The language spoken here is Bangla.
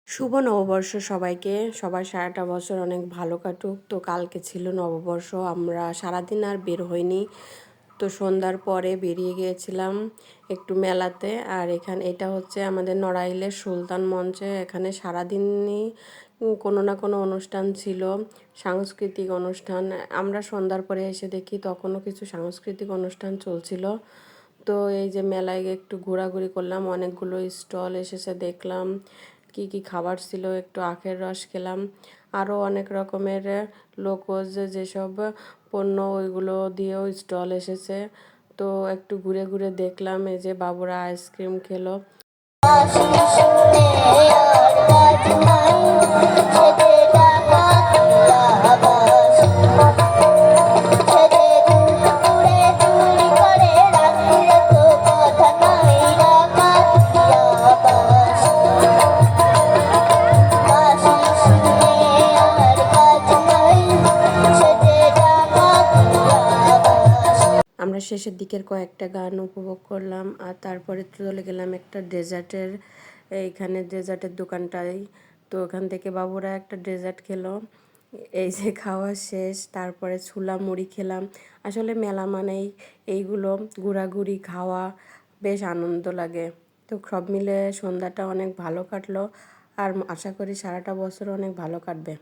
শুভ নববর্ষ সবাইকে। সবার সারাটা বছর অনেক ভালো কাটুক। তো কালকে ছিল নববর্ষ, আমরা সারাদিন আর বের হইনি। তো সন্ধ্যার পরে বেরিয়ে গিয়েছিলাম একটু মেলাতে। আর এটা হচ্ছে আমাদের নড়াইলের সুলতান মঞ্চে। এখানে সারাদিনই কোনো না কোনো অনুষ্ঠান ছিল, সাংস্কৃতিক অনুষ্ঠান। আমরা সন্ধ্যার পরে এসে দেখি তখনও কিছু সাংস্কৃতিক অনুষ্ঠান চলছিল। তো এই যে মেলায় একটু ঘোরাঘুরি করলাম, অনেকগুলো স্টল এসেছে দেখলাম, কি কি খাবার ছিল, একটু আখের রস খেলাম। আরও অনেক রকমের লোকজ যেসব পণ্য ওইগুলো দিয়েও স্টল এসেছে। তো একটু ঘুরে ঘুরে দেখলাম। এই যে বাবুরা আইসক্রিম খেলো। আমরা শেষের দিকের কয়েকটা গান উপভোগ করলাম। আর তারপরে চলে গেলাম একটা ডেজার্টের, এইখানে ডেজার্টের দোকানটাই। তো ওখান থেকে বাবুরা একটা ডেজার্ট খেলো। এই যে খাওয়া শেষ, তারপরে ছোলা মুড়ি খেলাম। আসলে মেলা মানেই এইগুলো, ঘোরাঘুরি, খাওয়া, বেশ আনন্দ লাগে। তো সব মিলে সন্ধ্যাটা অনেক ভালো কাটলো। আর আশা করি সারাটা বছর অনেক ভালো কাটবে।